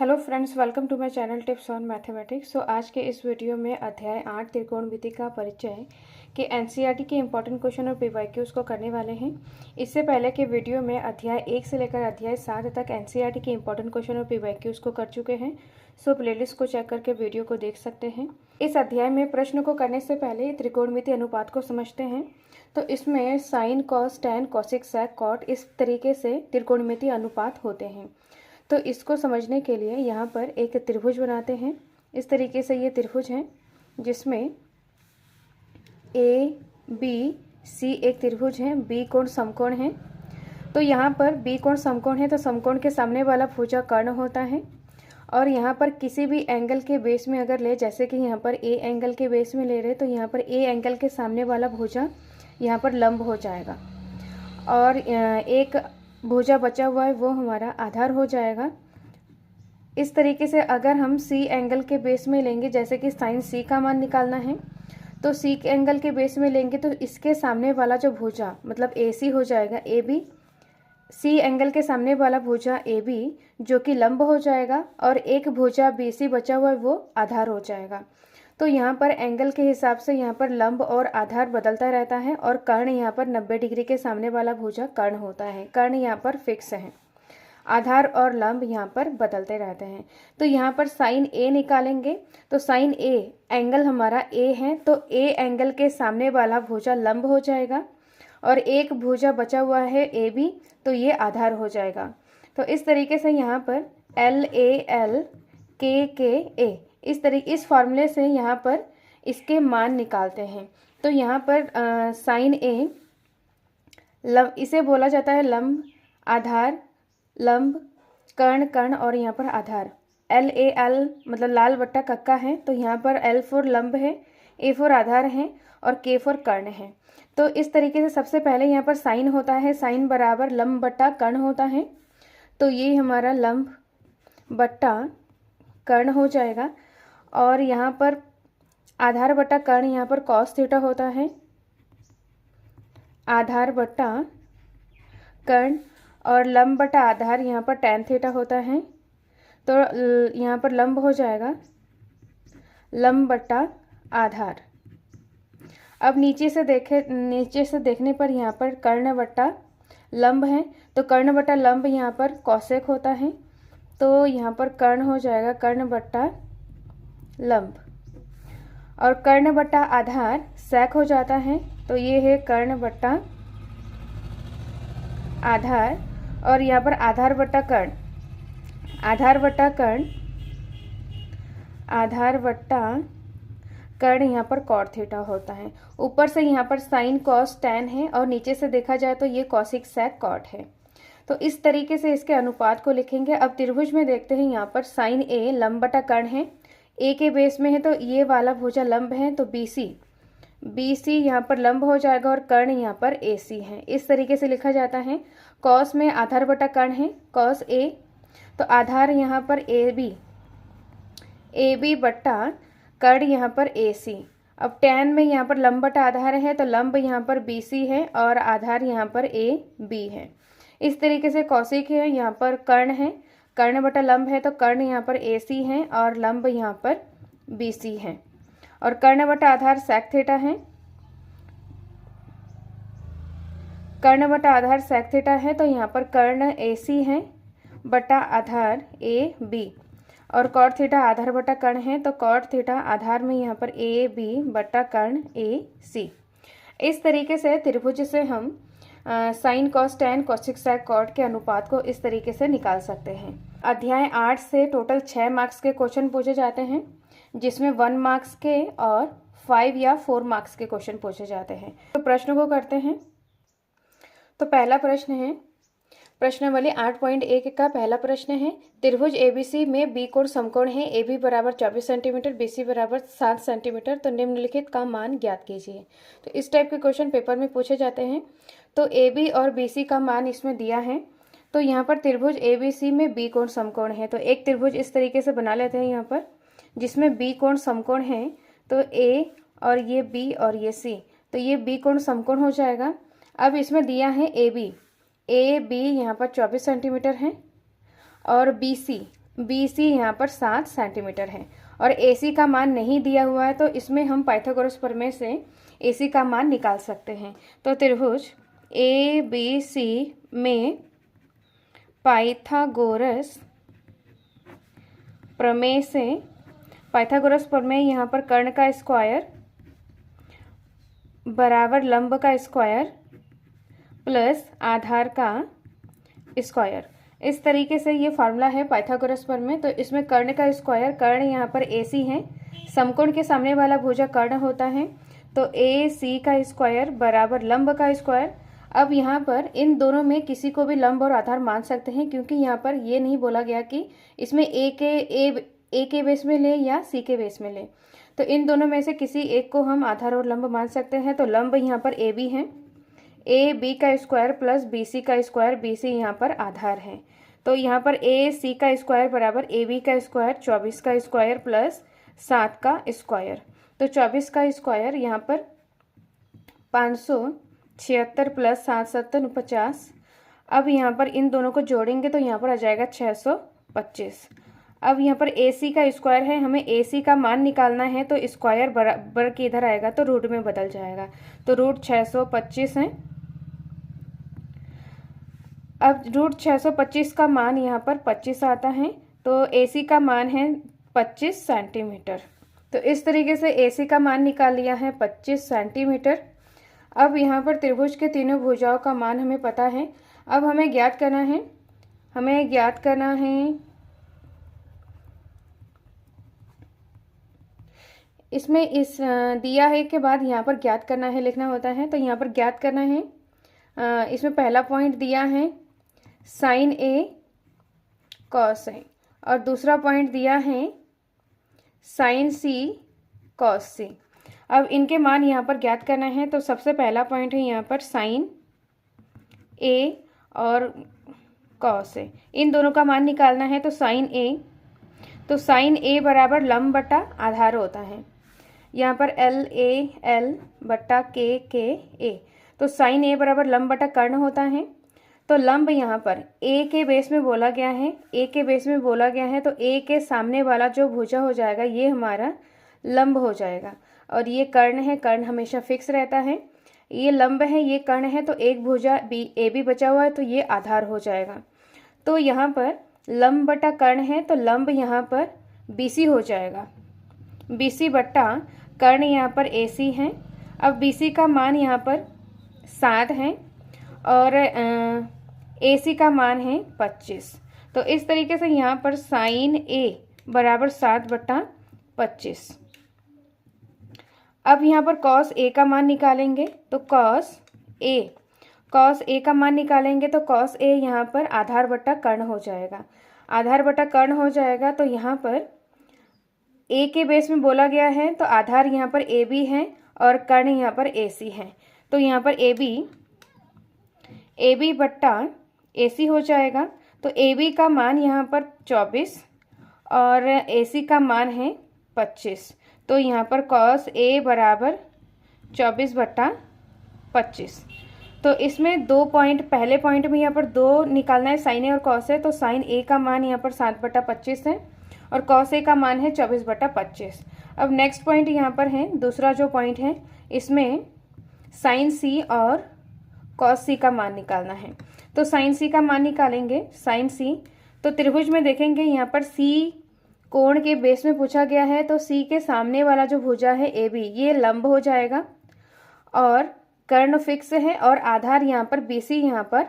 Hello friends, welcome to my channel tips on mathematics. आज के इस वीडियो में अध्याय 8 त्रिकोणमिति का परिचय के एनसीईआरटी के इंपॉर्टेंट क्वेश्चन और पीवाईक्यूज को करने वाले हैं। इससे पहले के वीडियो में अध्याय 1 से लेकर अध्याय 7 तक एनसीईआरटी के इंपॉर्टेंट क्वेश्चन और पीवाईक्यूज को कर चुके हैं। सो प्लेलिस्ट को चेक करके वीडियो को देख सकते हैं। इस अध्याय में प्रश्न को करने से पहले त्रिकोणमिति अनुपात को समझते हैं। तो इसमें sign, cos, tan, cosec, sec, cot इस तरीके से त्रिकोणमिति अनुपात होते हैं। तो इसको समझने के लिए यहाँ पर एक त्रिभुज बनाते हैं। इस तरीके से ये त्रिभुज है जिसमें ए बी सी एक त्रिभुज है, बी कोण समकोण है। तो यहाँ पर बी कोण समकोण है तो समकोण के सामने वाला भुजा कर्ण होता है। और यहाँ पर किसी भी एंगल के बेस में अगर ले, जैसे कि यहाँ पर ए एंगल के बेस में ले रहे तो यहाँ पर ए एंगल के सामने वाला भुजा यहाँ पर लंब हो जाएगा और एक भुजा बचा हुआ है वो हमारा आधार हो जाएगा। इस तरीके से अगर हम सी एंगल के बेस में लेंगे, जैसे कि साइन सी का मान निकालना है तो सी के एंगल के बेस में लेंगे तो इसके सामने वाला जो भुजा मतलब ए सी हो जाएगा, ए बी सी एंगल के सामने वाला भुजा ए बी जो कि लंब हो जाएगा और एक भुजा बी सी बचा हुआ है वो आधार हो जाएगा। तो यहाँ पर एंगल के हिसाब से यहाँ पर लंब और आधार बदलता रहता है और कर्ण यहाँ पर 90 डिग्री के सामने वाला भुजा कर्ण होता है। कर्ण यहाँ पर फिक्स है, आधार और लंब यहाँ पर बदलते रहते हैं। तो यहाँ पर साइन ए निकालेंगे तो साइन ए एंगल हमारा ए है तो ए एंगल के सामने वाला भुजा लंब हो जाएगा और एक भुजा बचा हुआ है ए बी तो ये आधार हो जाएगा। तो इस तरीके से यहाँ पर एल ए एल के ए इस फॉर्मूले से यहाँ पर इसके मान निकालते हैं। तो यहाँ पर साइन ए इसे बोला जाता है लंब, आधार, लंब, कर्ण, कर्ण और यहाँ पर आधार। एल ए एल मतलब लाल बट्टा कक्का है तो यहाँ पर एल फोर लंब है, ए फोर आधार है और के फोर कर्ण है। तो इस तरीके से सबसे पहले यहाँ पर साइन होता है, साइन बराबर लंब बट्टा कर्ण होता है। तो ये हमारा लंब बट्टा कर्ण हो जाएगा और यहाँ पर आधार बट्टा कर्ण यहाँ पर कॉस थीटा होता है, आधार बट्टा कर्ण और लंब बटा आधार यहाँ पर टैन थीटा होता है। तो यहाँ पर लंब हो जाएगा लंब बटा आधार। अब नीचे से देखने पर यहाँ पर कर्ण बट्टा लंब है तो कर्ण बटा लंब यहाँ पर कौसेक होता है। तो यहाँ पर कर्ण हो जाएगा कर्ण बट्टा लंब और कर्ण बट्टा आधार सेक हो जाता है। तो ये है कर्ण बट्टा आधार और यहाँ पर आधार बट्टा कर्ण, आधार बट्टा कर्ण, आधार बट्टा कर्ण यहाँ पर कॉट थीटा होता है। ऊपर से यहाँ पर साइन कॉस टैन है और नीचे से देखा जाए तो ये कॉसिक सेक कॉट है। तो इस तरीके से इसके अनुपात को लिखेंगे। अब त्रिभुज में देखते हैं, यहाँ पर साइन ए लंब बटा कर्ण है, ए के बेस में है तो ये वाला भुजा लंब है तो बी सी यहाँ पर लंब हो जाएगा और कर्ण यहाँ पर ए सी है। इस तरीके से लिखा जाता है। कॉस में आधार बटा कर्ण है कॉस ए तो आधार यहाँ पर ए बी बट्टा कर्ण यहाँ पर ए सी। अब टैन में यहाँ पर लंब बटा आधार है तो लंब यहाँ पर बी सी है और आधार यहाँ पर ए बी है। इस तरीके से कौशिक है, यहाँ पर कर्ण है, कर्ण बटा लंब है तो कर्ण यहाँ पर ए सी है और लंब यहाँ पर बी सी है और कर्ण बटा आधार सेक थीटा है, कर्ण बटा आधार सेक थीटा है तो यहाँ पर कर्ण ए सी है बटा आधार ए बी और कॉट थीटा आधार बटा कर्ण है तो कॉट थीटा आधार में यहाँ पर ए बी बटा कर्ण ए सी। इस तरीके से त्रिभुज से हम sine cos tan cosec sec cot के अनुपात को इस तरीके से निकाल सकते हैं। अध्याय 8 से टोटल 6 मार्क्स के क्वेश्चन पूछे जाते हैं जिसमें 1 मार्क्स के और 5 या 4 मार्क्स के क्वेश्चन पूछे जाते हैं। तो प्रश्न को करते हैं। तो पहला प्रश्न है प्रश्नावली 8.1 का पहला प्रश्न है, त्रिभुज एबीसी में बी कोण समकोण है, ए बी बराबर 24 सेंटीमीटर, बी सी बराबर 7 सेंटीमीटर, तो निम्नलिखित का मान ज्ञात कीजिए। तो इस टाइप के क्वेश्चन पेपर में पूछे जाते हैं। तो ए बी और बी सी का मान इसमें दिया है। तो यहाँ पर त्रिभुज ए बी सी में बी कोण समकोण है तो एक त्रिभुज इस तरीके से बना लेते हैं यहाँ पर जिसमें बी कोण समकोण है। तो ए और ये बी और ये सी तो ये बी कोण समकोण हो जाएगा। अब इसमें दिया है ए बी यहाँ पर 24 सेंटीमीटर है और बी सी बी सी यहाँ पर 7 सेंटीमीटर है और ए सी का मान नहीं दिया हुआ है, तो इसमें हम पाइथागोरस प्रमेय से ए सी का मान निकाल सकते हैं। तो त्रिभुज ए बी सी में पाइथागोरस प्रमेय से, पाइथागोरस प्रमेय यहाँ पर कर्ण का स्क्वायर बराबर लंब का स्क्वायर प्लस आधार का स्क्वायर, इस तरीके से ये फार्मूला है पाइथागोरस प्रमेय। तो इसमें कर्ण का स्क्वायर, कर्ण यहाँ पर ए सी है, समकोण के सामने वाला भुजा कर्ण होता है, तो ए सी का स्क्वायर बराबर लंब का स्क्वायर। अब यहाँ पर इन दोनों में किसी को भी लंब और आधार मान सकते हैं, क्योंकि यहाँ पर ये नहीं बोला गया कि इसमें ए के बेस में ले या सी के बेस में ले, तो इन दोनों में से किसी एक को हम आधार और लंब मान सकते हैं। तो लंब यहाँ पर ए बी है, ए बी का स्क्वायर प्लस बी सी का स्क्वायर, बी सी यहाँ पर आधार है। तो यहाँ पर ए सी का स्क्वायर बराबर ए बी का स्क्वायर 24 का स्क्वायर प्लस 7 का स्क्वायर। तो 24 का स्क्वायर यहाँ पर 576 प्लस 7 7 50। अब यहाँ पर इन दोनों को जोड़ेंगे तो यहाँ पर आ जाएगा 625। अब यहाँ पर ए सी का स्क्वायर है, हमें ए सी का मान निकालना है, तो स्क्वायर बराबर के इधर आएगा तो रूट में बदल जाएगा, तो रूट 625 है। अब रूट 625 का मान यहाँ पर 25 आता है, तो ए सी का मान है 25 सेंटीमीटर। तो इस तरीके से ए सी का मान निकाल लिया है 25 सेंटीमीटर। अब यहाँ पर त्रिभुज के तीनों भुजाओं का मान हमें पता है। अब हमें ज्ञात करना है इसमें इस दिया है के बाद यहाँ पर ज्ञात करना है लिखना होता है। तो यहाँ पर ज्ञात करना है, इसमें पहला पॉइंट दिया है साइन ए कॉस ए, और दूसरा पॉइंट दिया है साइन सी कॉस सी। अब इनके मान यहाँ पर ज्ञात करना है। तो सबसे पहला पॉइंट है यहाँ पर साइन ए और कॉस ए, इन दोनों का मान निकालना है। तो साइन ए बराबर लंब बटा आधार होता है, यहाँ पर एल ए बटा के ए। तो साइन ए बराबर लंब बटा कर्ण होता है। तो लंब यहाँ पर ए के बेस में बोला गया है, तो ए के सामने वाला जो भुजा हो जाएगा ये हमारा लंब हो जाएगा, और ये कर्ण है, कर्ण हमेशा फिक्स रहता है। ये लंब है, ये कर्ण है, तो एक भुजा ए बी बचा हुआ है, तो ये आधार हो जाएगा। तो यहाँ पर लंब बटा कर्ण है, तो लंब यहाँ पर बी सी हो जाएगा, बी सी बट्टा कर्ण यहाँ पर ए सी है। अब बी सी का मान यहाँ पर 7 है और ए सी का मान है 25। तो इस तरीके से यहाँ पर साइन ए बराबर 7 बट्टा 25। अब यहाँ पर कॉस ए का मान निकालेंगे, तो कॉस ए का मान निकालेंगे, तो कॉस ए यहाँ पर आधार बट्टा कर्ण हो जाएगा, तो यहाँ पर ए के बेस में बोला गया है, तो आधार यहाँ पर ए बी है और कर्ण यहाँ पर ए सी है। तो यहाँ पर ए बी बट्टा ए सी हो जाएगा। तो ए बी का मान यहाँ पर 24 और ए सी का मान है 25। तो यहाँ पर कॉस ए बराबर 24 बट्टा 25। तो इसमें 2 पॉइंट, पहले पॉइंट में यहाँ पर 2 निकालना है, साइन ए और कॉस ए। तो साइन ए का मान यहाँ पर 7 बट्टा 25 है और कॉस ए का मान है 24 बट्टा 25। अब नेक्स्ट पॉइंट यहाँ पर है, दूसरा जो पॉइंट है, इसमें साइन सी और कॉस सी का मान निकालना है। तो साइन सी का मान निकालेंगे, साइन सी। तो त्रिभुज में देखेंगे यहाँ पर सी कोण के बेस में पूछा गया है, तो सी के सामने वाला जो भुजा है ए बी, ये लंब हो जाएगा और कर्ण फिक्स है, और आधार यहाँ पर बी सी यहाँ पर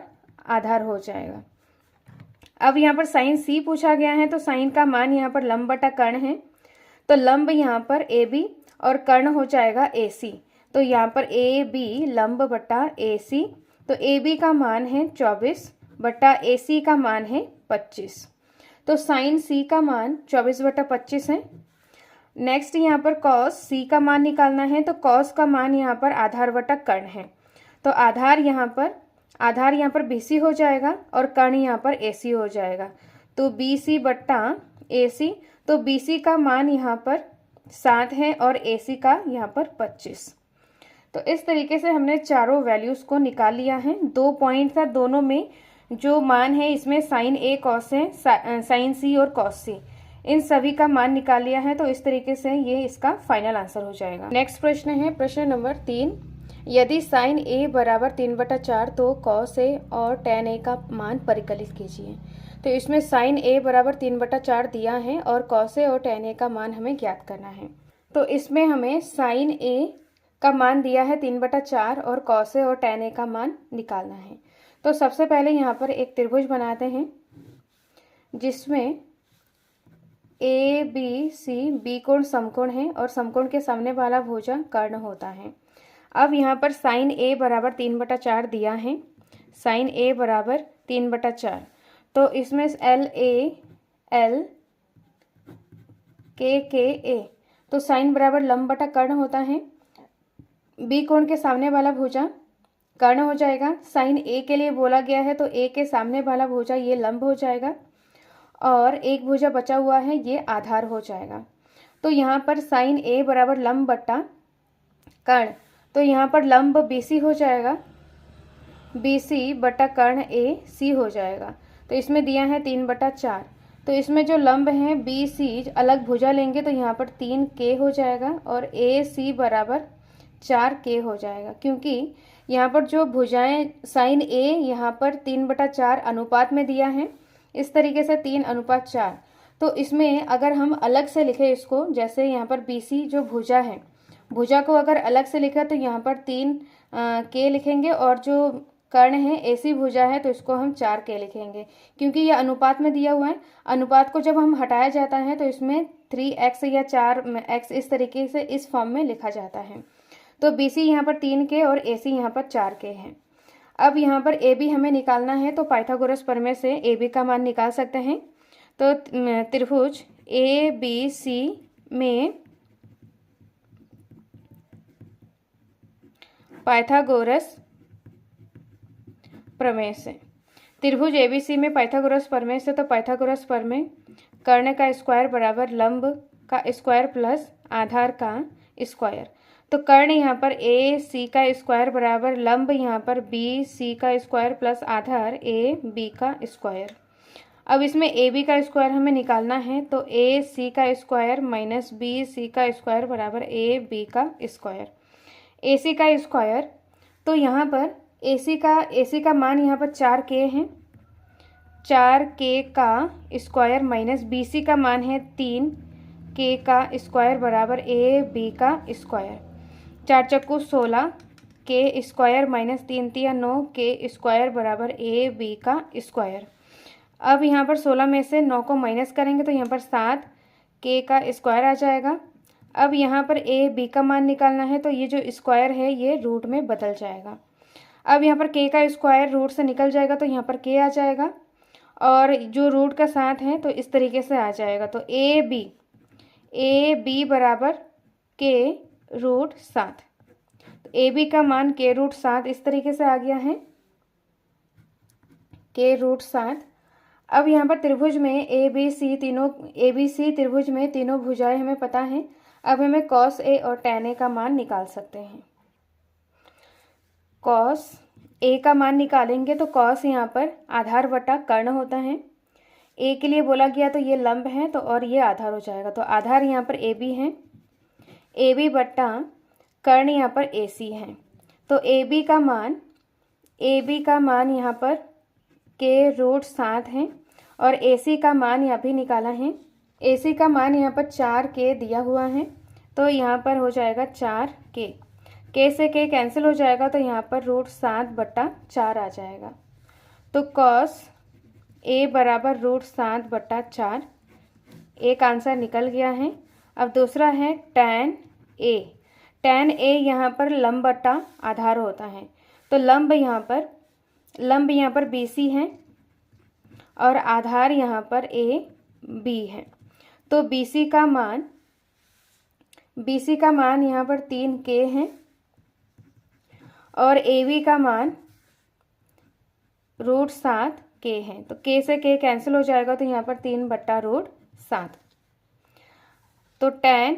आधार हो जाएगा। अब यहाँ पर साइन सी पूछा गया है, तो साइन का मान यहाँ पर लंब बटा कर्ण है, तो लंब यहाँ पर ए बी और कर्ण हो जाएगा ए सी। तो यहाँ पर ए बी लंब बटा ए सी, तो ए बी का मान है 24 बटा ए सी का मान है 25। तो साइन सी का मान 24 बटा 25 है। नेक्स्ट यहाँ पर कॉस सी का मान निकालना है, तो कॉस का मान यहाँ पर आधार बटा कर्ण है, तो आधार यहाँ पर बी सी हो जाएगा और कर्ण यहाँ पर ए सी हो जाएगा। तो बी सी बट्टा ए सी, तो बी सी का मान यहाँ पर 7 है और ए सी का यहाँ पर 25। तो इस तरीके से हमने चारों वैल्यूज़ को निकाल लिया है। 2 पॉइंट था, दोनों में जो मान है इसमें साइन ए कॉस है, साइन सी और कॉस सी, इन सभी का मान निकाल लिया है। तो इस तरीके से ये इसका फाइनल आंसर हो जाएगा। नेक्स्ट प्रश्न है प्रश्न नंबर 3। यदि साइन ए बराबर 3/4 तो कॉस ए और टेन ए का मान परिकलित कीजिए। तो इसमें साइन ए बराबर 3/4 दिया है और कॉस ए और टेन ए का मान हमें ज्ञात करना है। तो इसमें हमें साइन ए का मान दिया है 3/4 और कॉस ए और टेन ए का मान निकालना है। तो सबसे पहले यहाँ पर एक त्रिभुज बनाते हैं जिसमें ए बी सी, बी कोण समकोण है और समकोण के सामने वाला भुजा कर्ण होता है। अब यहाँ पर साइन ए बराबर 3/4 दिया है, साइन ए बराबर 3/4। तो इसमें एल ए एल के ए, तो साइन बराबर लंब बटा कर्ण होता है। बी कोण के सामने वाला भुजा कर्ण हो जाएगा। साइन ए के लिए बोला गया है तो ए के सामने वाला भुजा ये लंब हो जाएगा और एक भुजा बचा हुआ है ये आधार हो जाएगा। तो यहाँ पर साइन ए बराबर लंब बटा कर्ण, तो यहाँ पर लंब BC हो जाएगा, BC बटा कर्ण AC हो जाएगा। तो इसमें दिया है 3/4। तो इसमें जो लंब है BC अलग भुजा लेंगे तो यहाँ पर 3K हो जाएगा और AC बराबर 4K हो जाएगा, क्योंकि यहाँ पर जो भुजाएं साइन A यहाँ पर 3/4 अनुपात में दिया है, इस तरीके से 3:4। तो इसमें अगर हम अलग से लिखें इसको, जैसे यहाँ पर BC जो भुजा है, भुजा को अगर अलग से लिखा तो यहाँ पर 3K लिखेंगे और जो कर्ण है AC भुजा है तो इसको हम 4K लिखेंगे, क्योंकि यह अनुपात में दिया हुआ है। अनुपात को जब हम हटाया जाता है तो इसमें 3x या 4x इस तरीके से इस फॉर्म में लिखा जाता है। तो BC यहाँ पर 3K और AC यहाँ पर 4K है। अब यहाँ पर AB हमें निकालना है, तो पाइथागोरस प्रमेय से AB का मान निकाल सकते हैं। तो त्रिभुज ABC में पाइथागोरस प्रमेय से, त्रिभुज ABC में पाइथागोरस प्रमेय से, तो पाइथागोरस प्रमेय कर्ण का स्क्वायर बराबर लंब का स्क्वायर प्लस आधार का स्क्वायर। तो कर्ण यहाँ पर AC का स्क्वायर बराबर लंब यहाँ पर BC का स्क्वायर प्लस आधार AB का स्क्वायर। अब इसमें AB का स्क्वायर हमें निकालना है, तो AC का स्क्वायर माइनस BC का स्क्वायर बराबर AB का स्क्वायर। AC का स्क्वायर, तो यहाँ पर AC का मान यहाँ पर 4K है, 4K का स्क्वायर माइनस BC का मान है 3K का स्क्वायर बराबर AB का स्क्वायर। 4 चक्कू 16, K स्क्वायर माइनस 3 तिया 9, K स्क्वायर बराबर AB का स्क्वायर। अब यहाँ पर 16 में से 9 को माइनस करेंगे तो यहाँ पर 7K का स्क्वायर आ जाएगा। अब यहाँ पर AB का मान निकालना है, तो ये जो स्क्वायर है ये रूट में बदल जाएगा। अब यहाँ पर K का स्क्वायर रूट से निकल जाएगा तो यहाँ पर K आ जाएगा और जो रूट का 7 है तो इस तरीके से आ जाएगा। तो AB बराबर K रूट 7, तो AB का मान K रूट 7 इस तरीके से आ गया है, K रूट 7। अब यहाँ पर त्रिभुज में ABC त्रिभुज में तीनों भुजाएं हमें पता है। अब हमें कॉस A और tan A का मान निकाल सकते हैं। कॉस A का मान निकालेंगे तो कॉस यहाँ पर आधार बटा कर्ण होता है, A के लिए बोला गया तो ये लंब है तो और ये आधार हो जाएगा। तो आधार यहाँ पर AB है, AB बटा कर्ण यहाँ पर AC है। तो AB का मान यहाँ पर K रूट 7 है और AC का मान यहाँ भी निकाला है। AC का मान यहाँ पर 4K दिया हुआ है, तो यहाँ पर हो जाएगा 4K। K से K कैंसिल हो जाएगा तो यहाँ पर रूट 7/4 आ जाएगा। तो कॉस A बराबर रूट 7/4, एक आंसर निकल गया है। अब दूसरा है tan A। tan A यहाँ पर लंब बटा आधार होता है, तो लंब यहाँ पर BC है और आधार यहाँ पर AB है। तो BC का मान यहाँ पर 3K है और AB का मान रूट 7K है। तो K से K कैंसिल हो जाएगा तो यहाँ पर 3/√7। तो tan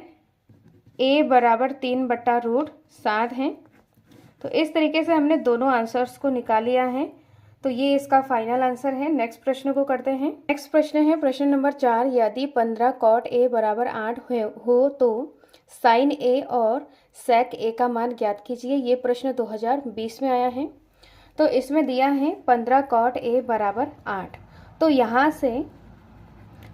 A बराबर 3/√7 है। तो इस तरीके से हमने दोनों आंसर्स को निकाल लिया है। तो ये इसका फाइनल आंसर है। नेक्स्ट प्रश्न को करते हैं। नेक्स्ट प्रश्न है प्रश्न नंबर 4, यदि 15 cot A बराबर 8 हो तो साइन A और सेक A का मान ज्ञात कीजिए। ये प्रश्न 2020 में आया है। तो इसमें दिया है 15 cot A बराबर 8, तो यहाँ से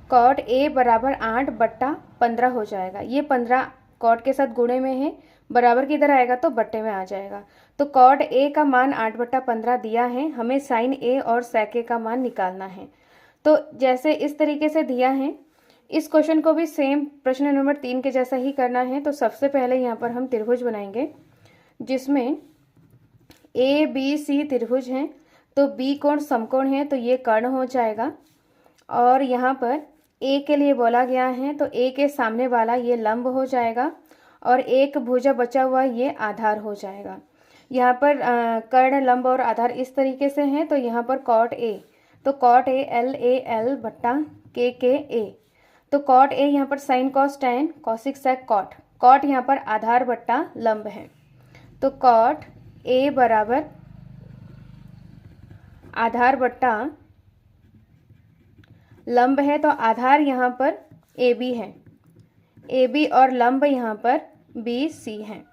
cot A बराबर 8/15 हो जाएगा। ये 15 cot के साथ गुणे में है, बराबर की इधर आएगा तो बट्टे में आ जाएगा। तो cot A का मान 8/15 दिया है, हमें साइन A और sec A का मान निकालना है। तो जैसे इस तरीके से दिया है, इस क्वेश्चन को भी सेम प्रश्न नंबर 3 के जैसा ही करना है। तो सबसे पहले यहाँ पर हम त्रिभुज बनाएंगे जिसमें ABC त्रिभुज हैं, तो B कोण समकोण है, तो ये कर्ण हो जाएगा। और यहाँ पर A के लिए बोला गया है, तो A के सामने वाला ये लंब हो जाएगा और एक भुजा बचा हुआ ये आधार हो जाएगा। यहाँ पर कर्ण, लंब और आधार इस तरीके से हैं। तो यहाँ पर cot A, तो cot A LAL बट्टा KKA, तो cot A यहाँ पर sine cos tan cosec sec cot, cot यहाँ पर आधार बट्टा लंब है। तो cot A बराबर आधार बट्टा लंब है, तो आधार यहाँ पर AB है, AB और लंब यहाँ पर BC है।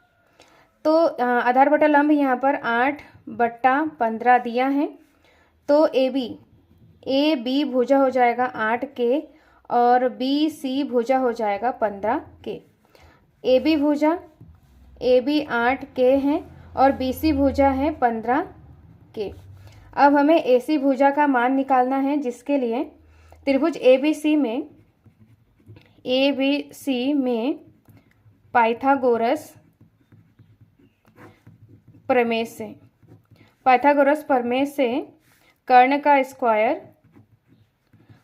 तो आधार बटा लंब यहाँ पर 8/15 दिया है। तो AB भुजा हो जाएगा 8K और BC भुजा हो जाएगा 15K। AB भुजा, AB 8K है और BC भुजा है 15K। अब हमें AC भुजा का मान निकालना है, जिसके लिए त्रिभुज ABC में पाइथागोरस प्रमेय से कर्ण का स्क्वायर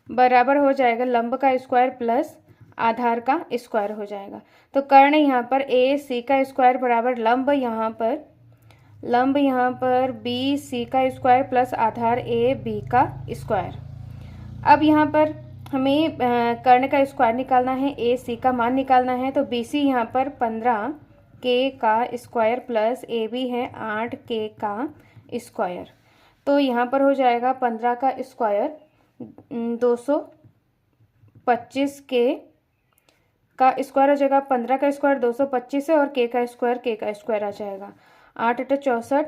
बराबर हो जाएगा लंब का स्क्वायर प्लस आधार का स्क्वायर हो जाएगा। तो कर्ण यहाँ पर AC का स्क्वायर बराबर लंब यहाँ पर BC का स्क्वायर प्लस आधार AB का स्क्वायर। अब यहाँ पर हमें कर्ण का स्क्वायर निकालना है, AC का मान निकालना है। तो BC यहाँ पर 15K का स्क्वायर प्लस AB है 8K का स्क्वायर। तो यहाँ पर हो जाएगा 15 का स्क्वायर 225K का स्क्वायर हो जाएगा। 15 का स्क्वायर 225 है और K का स्क्वायर आ जाएगा 8 × 64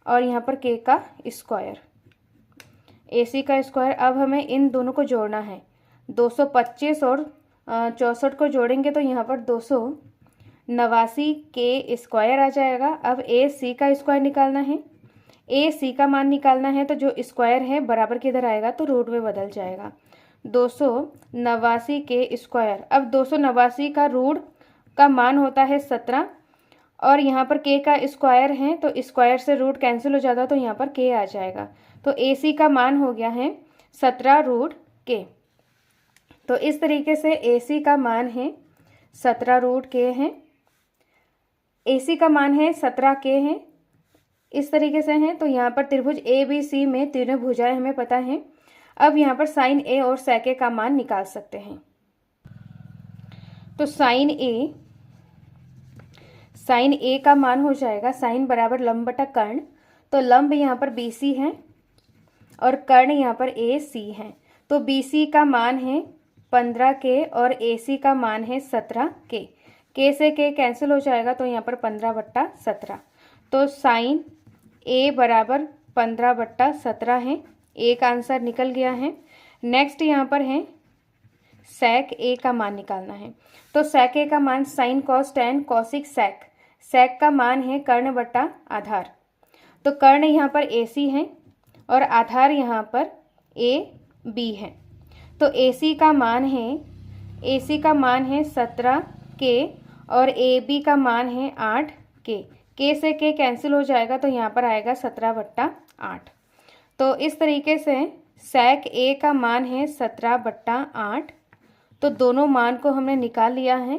और यहाँ पर K का स्क्वायर, AC का स्क्वायर। अब हमें इन दोनों को जोड़ना है, 225 और 64 को जोड़ेंगे तो यहाँ पर 289K स्क्वायर आ जाएगा। अब AC का स्क्वायर निकालना है, AC का मान निकालना है, तो जो स्क्वायर है बराबर किधर आएगा तो रूट में बदल जाएगा, 289K स्क्वायर। अब 289 का रूट का मान होता है 17 और यहाँ पर K का स्क्वायर है, तो स्क्वायर से रूट कैंसिल हो जाता है, तो यहाँ पर K आ जाएगा। तो AC का मान हो गया है 17√K। तो इस तरीके से AC का मान है 17√K है, AC का मान है 17K है, इस तरीके से है। तो यहाँ पर त्रिभुज ABC में तीनों भुजाएं हमें पता है। अब यहाँ पर साइन A और सेक A का मान निकाल सकते हैं। तो साइन A का मान हो जाएगा, साइन बराबर लंब बटा कर्ण, तो लंब यहाँ पर BC है और कर्ण यहाँ पर AC है। तो BC का मान है 15K और AC का मान है 17K। K से K कैंसिल हो जाएगा, तो यहाँ पर 15/17। तो साइन A बराबर 15/17 है, एक आंसर निकल गया है। नेक्स्ट यहाँ पर है सेक A का मान निकालना है। तो सेक A का मान साइन कॉस टैन कॉसिक सेक, सेक का मान है कर्ण बटा आधार। तो कर्ण यहाँ पर AC है और आधार यहाँ पर AB है। तो AC का मान है 17K और AB का मान है 8K। K से K कैंसिल हो जाएगा, तो यहाँ पर आएगा 17/8। तो इस तरीके से सेक A का मान है 17/8। तो दोनों मान को हमने निकाल लिया है।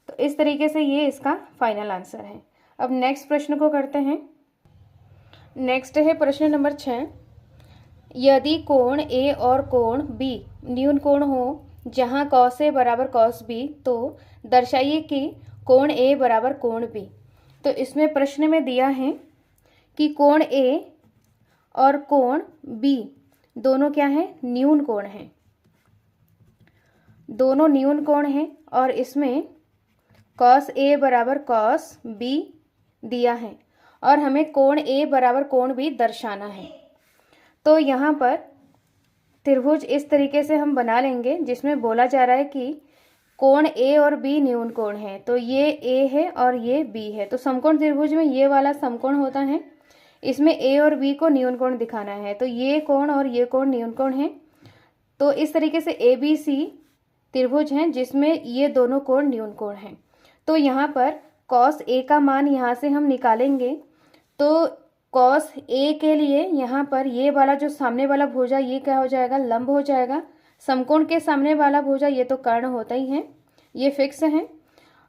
तो इस तरीके से ये इसका फाइनल आंसर है। अब नेक्स्ट प्रश्न को करते हैं। नेक्स्ट है प्रश्न नंबर 6, यदि कोण A और कोण B न्यून कोण हो जहां cos A बराबर cos B, तो दर्शाइए कि कोण A बराबर कोण B। तो इसमें प्रश्न में दिया है कि कोण A और कोण बी दोनों क्या है, न्यून कोण है, दोनों न्यून कोण है। और इसमें कॉस ए बराबर कॉस बी दिया है और हमें कोण ए बराबर कोण बी दर्शाना है। तो यहाँ पर त्रिभुज इस तरीके से हम बना लेंगे जिसमें बोला जा रहा है कि कोण ए और बी न्यून कोण है, तो ये ए है और ये बी है। तो समकोण त्रिभुज में ये वाला समकोण होता है, इसमें ए और बी को न्यून कोण दिखाना है, तो ये कोण और ये कोण न्यून कोण है। तो इस तरीके से ए बी सी त्रिभुज हैं जिसमें ये दोनों कोण न्यून कोण हैं। तो यहाँ पर कॉस ए का मान यहाँ से हम निकालेंगे, तो कॉस ए के लिए यहाँ पर ये वाला जो सामने वाला भुजा ये क्या हो जाएगा, लंब हो जाएगा। समकोण के सामने वाला भुजा ये तो कर्ण होता ही है, ये फिक्स है,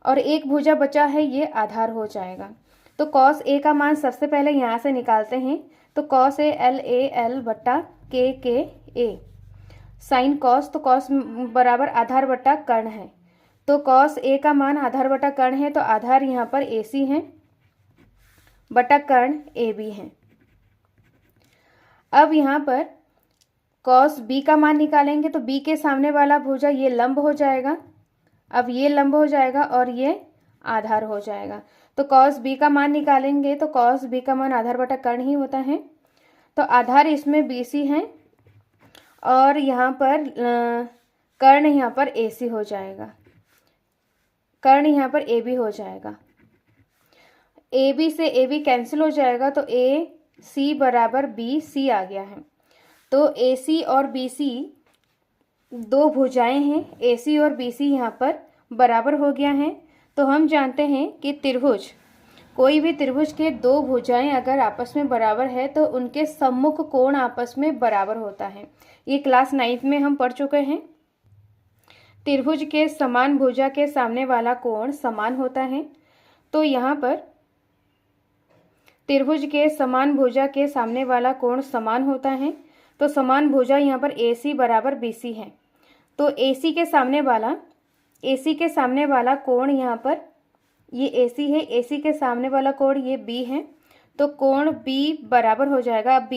और एक भुजा बचा है ये आधार हो जाएगा। तो कॉस ए का मान सबसे पहले यहाँ से निकालते हैं, तो कॉस ए एल बट्टा के ए, साइन कॉस, तो कॉस बराबर आधार बट्टा कर्ण है, तो कॉस ए का मान आधार बटा कर्ण है, तो आधार यहाँ पर ए सी है बटा कर्ण ए बी है। अब यहाँ पर कॉस बी का मान निकालेंगे, तो बी के सामने वाला भुजा ये लंब हो जाएगा, अब ये लंब हो जाएगा और ये आधार हो जाएगा। तो कॉस बी का मान निकालेंगे, तो कॉस बी का मान आधार बटा कर्ण ही होता है, तो आधार इसमें बी सी है और यहाँ पर कर्ण यहाँ पर ए सी हो जाएगा, कर्ण यहाँ पर ए बी हो जाएगा। ए बी से ए बी कैंसिल हो जाएगा, तो ए सी बराबर बी सी आ गया है। तो ए सी और बी सी दो भुजाएं हैं, ए सी और बी सी यहाँ पर बराबर हो गया है। तो हम जानते हैं कि त्रिभुज, कोई भी त्रिभुज के दो भुजाएं अगर आपस में बराबर है तो उनके सम्मुख कोण आपस में बराबर होता है। ये क्लास 9th में हम पढ़ चुके हैं। त्रिभुज के समान भुजा के सामने वाला कोण समान होता है, तो यहाँ पर त्रिभुज के समान भुजा के सामने वाला कोण समान होता है, तो समान भुजा यहाँ पर ए सी बराबर बी सी है। तो ए सी के सामने वाला कोण यहाँ पर ये ए सी है, ए सी के सामने वाला कोण ये बी है, तो कोण बी बराबर हो जाएगा अब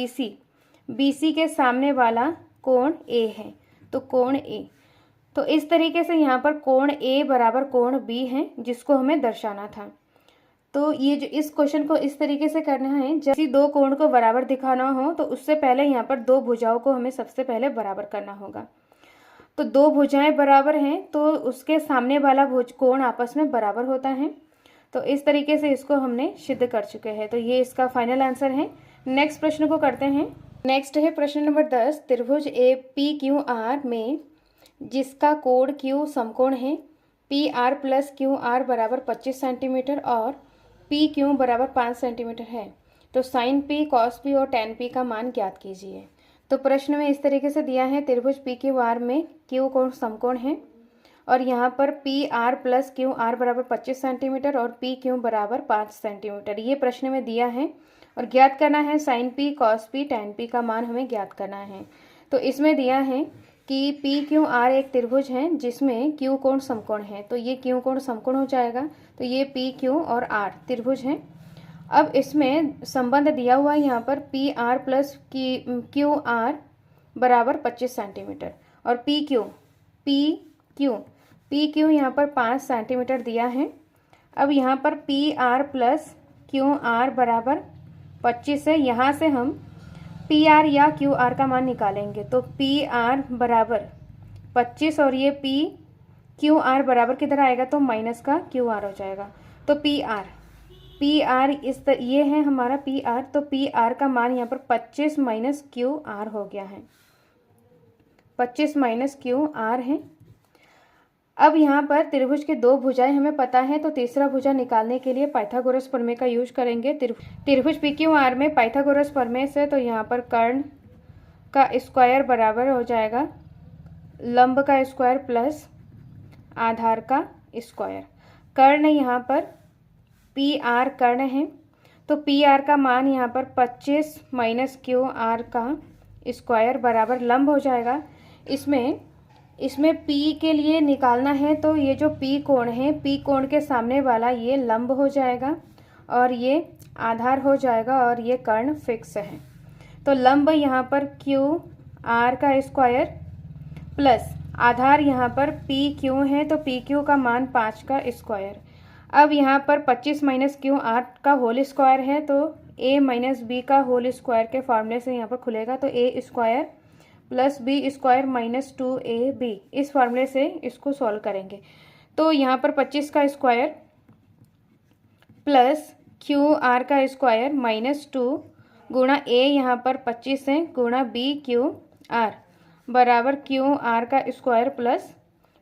बी सी के सामने वाला कोण ए है, तो कोण ए। तो इस तरीके से यहाँ पर कोण ए बराबर कोण बी है जिसको हमें दर्शाना था। तो ये जो इस क्वेश्चन को इस तरीके से करना है, जैसे दो कोण को बराबर दिखाना हो तो उससे पहले यहाँ पर दो भुजाओं को हमें सबसे पहले बराबर करना होगा। तो दो भुजाएं बराबर हैं तो उसके सामने वाला कोण आपस में बराबर होता है। तो इस तरीके से इसको हमने सिद्ध कर चुके हैं। तो ये इसका फाइनल आंसर है। नेक्स्ट प्रश्न को करते हैं। नेक्स्ट है प्रश्न नंबर 10। त्रिभुज ए पी क्यू आर में जिसका कोण क्यू समकोण है, P R plus Q R बराबर 25 सेंटीमीटर और पी क्यू बराबर 5 सेंटीमीटर है, तो साइन पी, कॉस पी और टेन पी का मान ज्ञात कीजिए। तो प्रश्न में इस तरीके से दिया है, त्रिभुज पी क्यू आर में क्यू कोण समकोण है और यहाँ पर P R plus Q R बराबर 25 सेंटीमीटर और पी क्यू बराबर 5 सेंटीमीटर, ये प्रश्न में दिया है और ज्ञात करना है sine P, cos P, tan P का मान हमें ज्ञात करना है। तो इसमें दिया है कि पी क्यू आर एक त्रिभुज है जिसमें क्यू कोण समकोण है, तो ये क्यू कोण समकोण हो जाएगा, तो ये पी क्यू और आर त्रिभुज है। अब इसमें संबंध दिया हुआ है यहाँ पर P R plus Q R बराबर 25 सेंटीमीटर और पी क्यू यहाँ पर 5 सेंटीमीटर दिया है। अब यहाँ पर P R plus Q R बराबर 25 है, यहाँ से हम पी आर या क्यू आर का मान निकालेंगे, तो पी आर बराबर 25 और ये पी क्यू आर बराबर किधर आएगा, तो माइनस का क्यू आर हो जाएगा। तो पी आर ये है हमारा पी आर, तो पी आर का मान यहाँ पर 25 माइनस क्यू आर हो गया है, 25 माइनस क्यू आर है। अब यहाँ पर त्रिभुज के दो भुजाएं हमें पता है, तो तीसरा भुजा निकालने के लिए पाइथागोरस प्रमेय का यूज करेंगे। त्रिभुज पी क्यू आर में पाइथागोरस प्रमेय से तो यहाँ पर कर्ण का स्क्वायर बराबर हो जाएगा लंब का स्क्वायर प्लस आधार का स्क्वायर। कर्ण यहाँ पर पी आर कर्ण है, तो पी आर का मान यहाँ पर 25 माइनस क्यू आर का स्क्वायर बराबर लंब हो जाएगा। इसमें पी के लिए निकालना है, तो ये जो पी कोण है, पी कोण के सामने वाला ये लंब हो जाएगा और ये आधार हो जाएगा और ये कर्ण फिक्स है। तो लंब यहाँ पर क्यू आर का स्क्वायर प्लस आधार यहाँ पर पी क्यू है तो पी क्यू का मान 5 का स्क्वायर। अब यहाँ पर 25 माइनस क्यू आर का होल स्क्वायर है तो ए माइनस बी का होल स्क्वायर के फॉर्मूले से यहाँ पर खुलेगा, तो a square plus b square minus 2ab, इस फॉर्मूले से इसको सॉल्व करेंगे। तो यहाँ पर 25 का स्क्वायर प्लस क्यू आर का स्क्वायर माइनस 2 गुणा ए यहाँ पर 25 है गुणा बी क्यू आर बराबर क्यू आर का स्क्वायर प्लस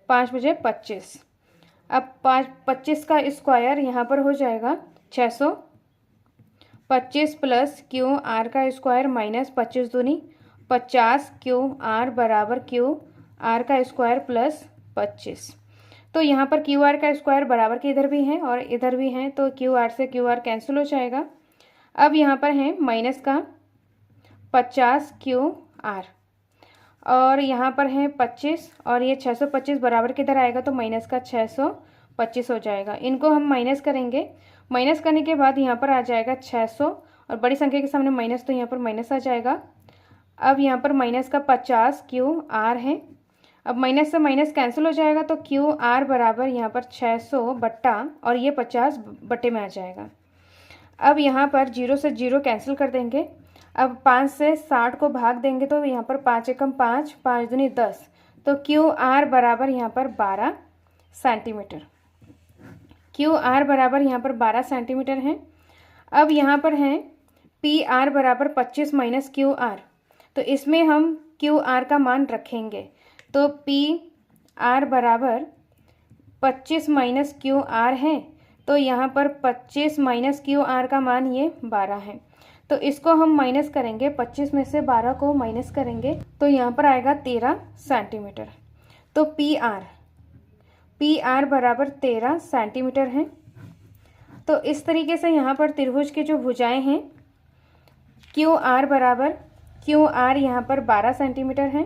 5 बजे 25। अब 25 का स्क्वायर यहाँ पर हो जाएगा 600, 25 प्लस क्यू आर का स्क्वायर माइनस 25 दूनी 50 क्यू आर बराबर क्यू आर का स्क्वायर प्लस 25। तो यहाँ पर क्यू आर का स्क्वायर बराबर के इधर भी है और इधर भी है तो क्यू आर से क्यू आर कैंसिल हो जाएगा। अब यहाँ पर है माइनस का 50 क्यू आर और यहाँ पर है 25 और ये 625 बराबर किधर आएगा तो माइनस का 625 हो जाएगा। इनको हम माइनस करेंगे, माइनस करने के बाद यहाँ पर आ जाएगा 600 और बड़ी संख्या के सामने माइनस तो यहाँ पर माइनस आ जाएगा। अब यहाँ पर माइनस का 50 क्यू आर है, अब माइनस से माइनस कैंसिल हो जाएगा तो क्यू आर बराबर यहाँ पर 600 बट्टा और ये 50 बट्टे में आ जाएगा। अब यहाँ पर 0 से 0 कैंसिल कर देंगे। अब 5 से 60 को भाग देंगे तो यहाँ पर 5 एकम 5, 5 दूनी 10, तो क्यू आर बराबर यहाँ पर 12 सेंटीमीटर। क्यू आर बराबर यहाँ पर 12 सेंटीमीटर है। अब यहाँ पर है पी आर बराबर 25 माइनस क्यू आर, तो इसमें हम क्यू आर का मान रखेंगे तो पी आर बराबर 25 माइनस क्यू आर है, तो यहाँ पर 25 माइनस क्यू आर का मान ये 12 है, तो इसको हम माइनस करेंगे, 25 में से 12 को माइनस करेंगे तो यहाँ पर आएगा 13 सेंटीमीटर। तो पी आर बराबर 13 सेंटीमीटर है। तो इस तरीके से यहाँ पर त्रिभुज की जो भुजाएं हैं क्यू आर यहाँ पर 12 सेंटीमीटर है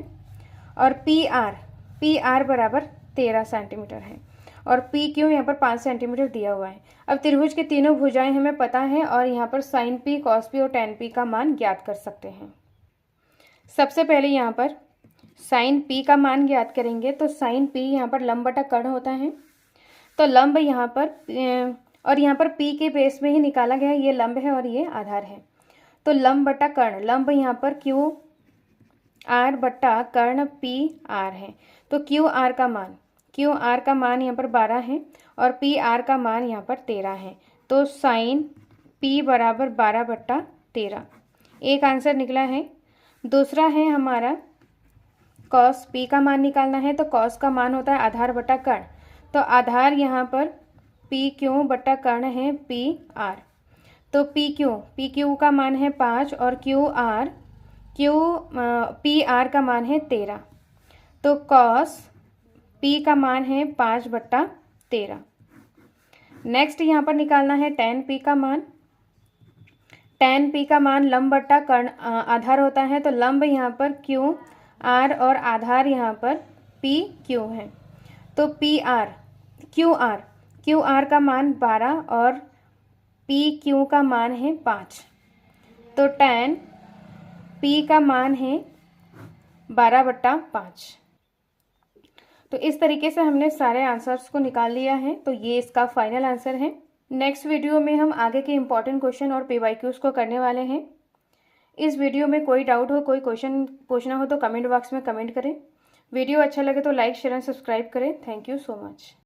और पी आर बराबर 13 सेंटीमीटर है और पी क्यू यहाँ पर 5 सेंटीमीटर दिया हुआ है। अब त्रिभुज की तीनों भुजाएं हमें पता है और यहाँ पर साइन पी, कॉस पी और टेन पी का मान ज्ञात कर सकते हैं। सबसे पहले यहाँ पर साइन पी का मान ज्ञात करेंगे तो साइन पी यहाँ पर लंब बटा कर्ण होता है, तो लंब यहाँ पर और यहाँ पर पी के बेस में ही निकाला गया, ये लंब है और ये आधार है, तो लंब बटा कर्ण, लंब यहाँ पर क्यू आर बटा कर्ण पी आर है, तो क्यू आर का मान यहाँ पर 12 है और पी आर का मान यहाँ पर 13 है, तो साइन पी बराबर 12 बट्टा 13, एक आंसर निकला है। दूसरा है हमारा कॉस पी का मान निकालना है, तो कॉस का मान होता है आधार बटा कर्ण, तो आधार यहाँ पर पी क्यू बटा कर्ण है पी आर, तो पी क्यू का मान है 5 और पी आर का मान है 13, तो कॉस पी का मान है 5 बट्टा 13। नेक्स्ट यहाँ पर निकालना है टेन पी का मान। टेन पी का मान लंब बट्टा कर्ण आधार होता है, तो लंब यहाँ पर क्यू आर और आधार यहाँ पर पी क्यू है, तो क्यू आर का मान 12 और पी क्यू का मान है 5, तो टेन पी का मान है 12 बट्टा 5। तो इस तरीके से हमने सारे आंसर्स को निकाल लिया है, तो ये इसका फाइनल आंसर है। नेक्स्ट वीडियो में हम आगे के इम्पॉर्टेंट क्वेश्चन और PYQs को करने वाले हैं। इस वीडियो में कोई डाउट हो, कोई क्वेश्चन पूछना हो तो कमेंट बॉक्स में कमेंट करें। वीडियो अच्छा लगे तो लाइक शेयर एंड सब्सक्राइब करें। Thank you so much.